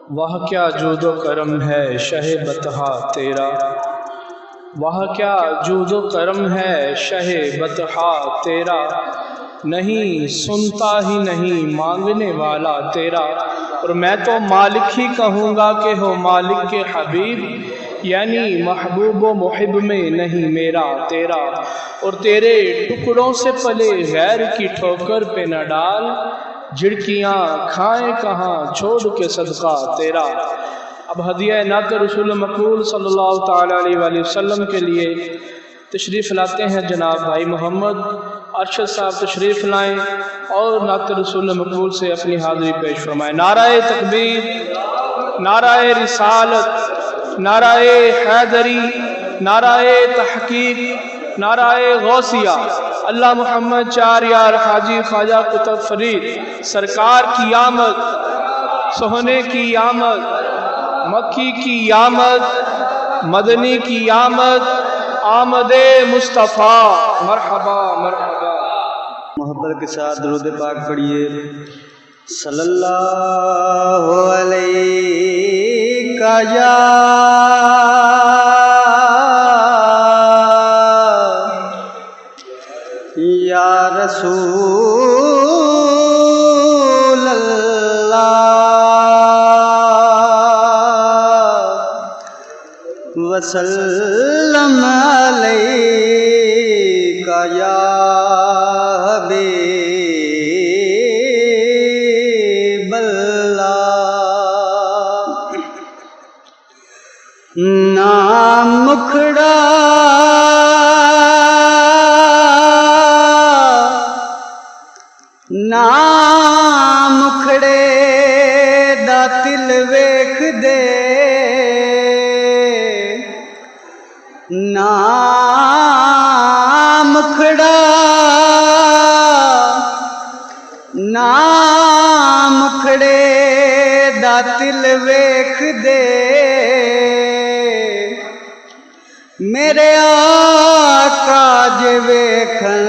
वह क्या जूदो करम है शहे बतहा तेरा, वह क्या जूदो करम है शहे बतहा तेरा, नहीं सुनता ही नहीं मांगने वाला तेरा। और मैं तो मालिक ही कहूँगा कि हो मालिक के हबीब, यानी महबूब व मुहिब में नहीं मेरा तेरा। और तेरे टुकड़ों से पले गैर की ठोकर पे न डाल, झिड़कियाँ खाएं कहाँ छोड़ के सदका तेरा। अब हदिया नात रसूल मकबूल सल्लल्लाहु ताला अलैहि वसल्लम के लिए तशरीफ़ लाते हैं जनाब भाई मोहम्मद अरशद साहब। तशरीफ़ लाएँ और नात रसूल मकबूल से अपनी हाज़िरी पेश फरमाएँ। नाराए तकबीर, नाराए रिसालत, नाराए हैदरी, नाराए तहकीक, नाराए गौसिया। अल्लाह मोहम्मद चार यार हाजी ख्वाजा कुतुब फरीद सरकार की आमद, सोहने की आमद, मक्की की आमद, मदनी की आमद, आमदे मुस्तफ़ा मरहबा मरहबा। मोहब्बत के साथ दुरूद पाक पढ़िए। सल्लल्लाहु अलैहि या रसूल अल्लाह वसल्लम अलैका या हबीब अल्लाह। नाम मुखड़ा ना मुखड़े दा तिल वेख दे, ना मुखड़ा ना मुखड़े दा तिल वेख दे, मेरे आका जे वेखन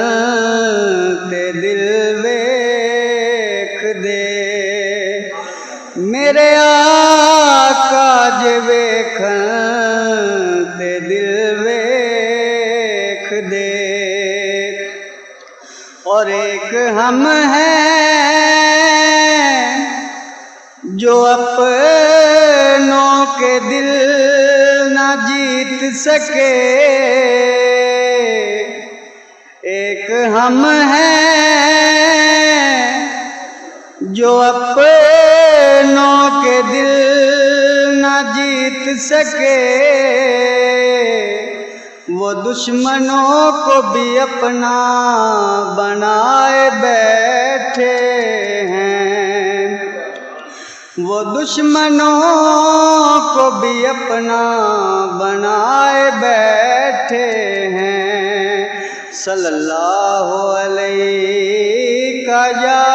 ते दिल वेख दे, मेरे आका जे वेखन ते दिल वेख दे। और एक हम हैं जो अपनों के दिल ना जीत सके, एक हम हैं जो अपनों के दिल ना जीत सके, वो दुश्मनों को भी अपना बनाए बैठे हैं, वो दुश्मनों को भी अपना बनाए बैठे हैं। सल्लल्लाहु अलैहि या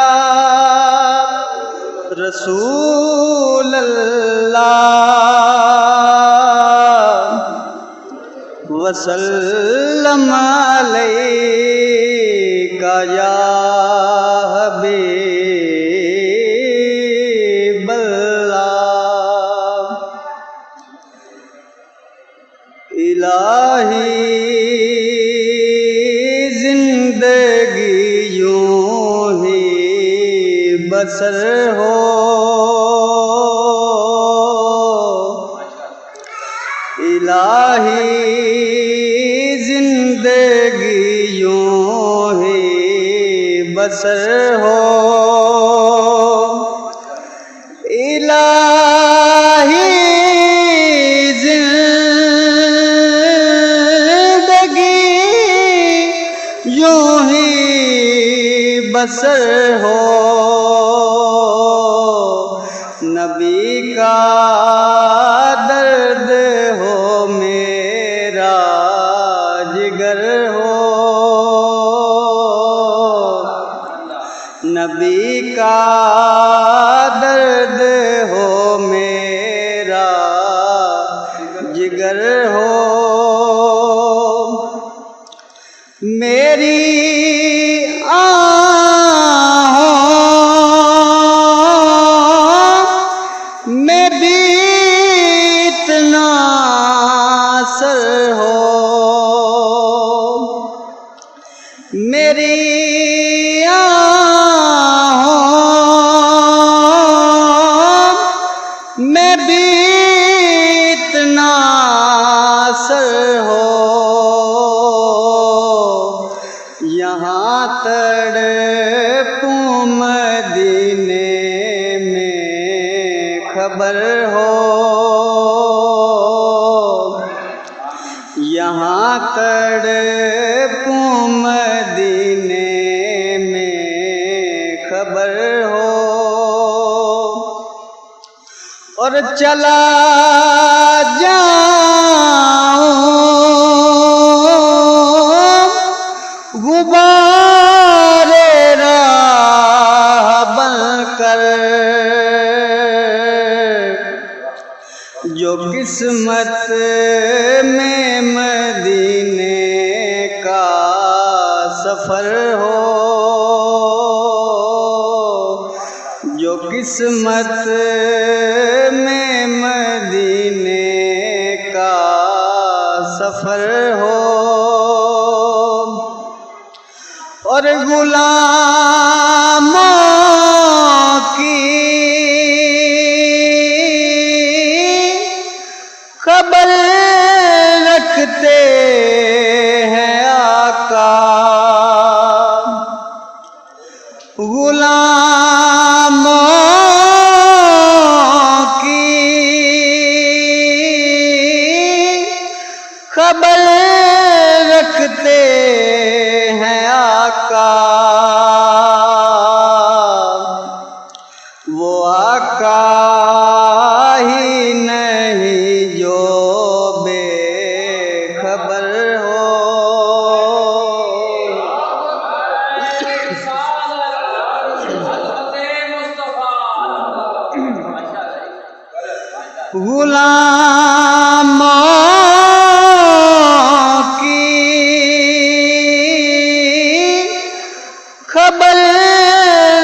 रसूल अल्लाह वसल्लम अलैका या हबीब अल्लाह। इलाही जिंदगी यूं ही बसर हो, इलाही जिंदगी यूं ही बसर हो, इलाही जिंदगी यूं ही बसर हो, नबी का दर्द हो मेरा जिगर हो, नबी का दर्द हो मेरा जिगर हो, मेरी आहों में में भी इतना असर हो, यहाँ तड़पूं मदीने में खबर हो, यहाँ तड़पूं मदीने में खबर हो। और चला जाऊं गुबारे राह बनकर, जो किस्मत में मदीने का सफर हो, जो किस्मत में मदीने का सफर हो। और गुलामों की खबर रखते हैं आका, गुलामों की खबर रखते हैं आका। वो आका ही नहीं जो बेखबर हो। गुलामों की खबर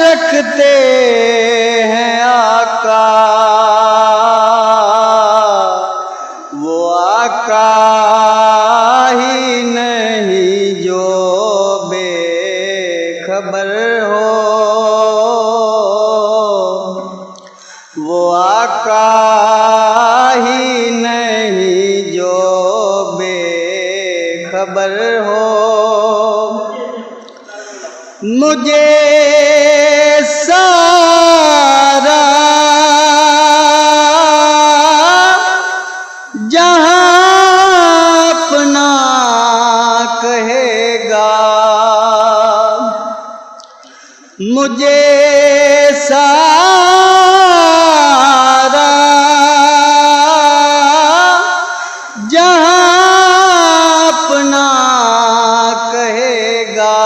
रखते हैं आका, वो आका ही नहीं जो बेखबर हो, वो आका ही नहीं जो बेखबर हो। मुझे सारा जहां अपना कहेगा, मुझे सारा जहां अपना कहेगा।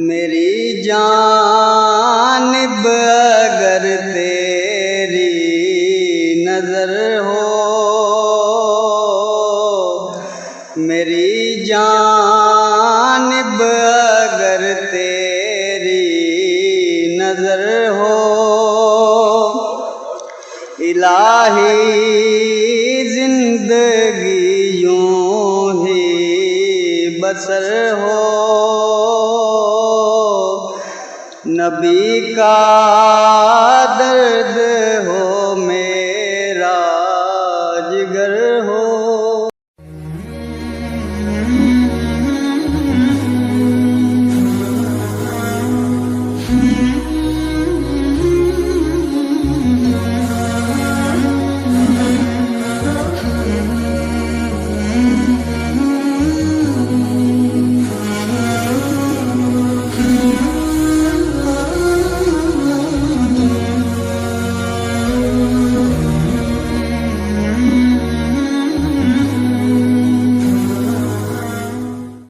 मेरी जानिब अगर तेरी नजर हो, मेरी जानिब अगर तेरी नजर हो, इलाही जिंदगी यूं ही बसर हो। नबी का दर्द हो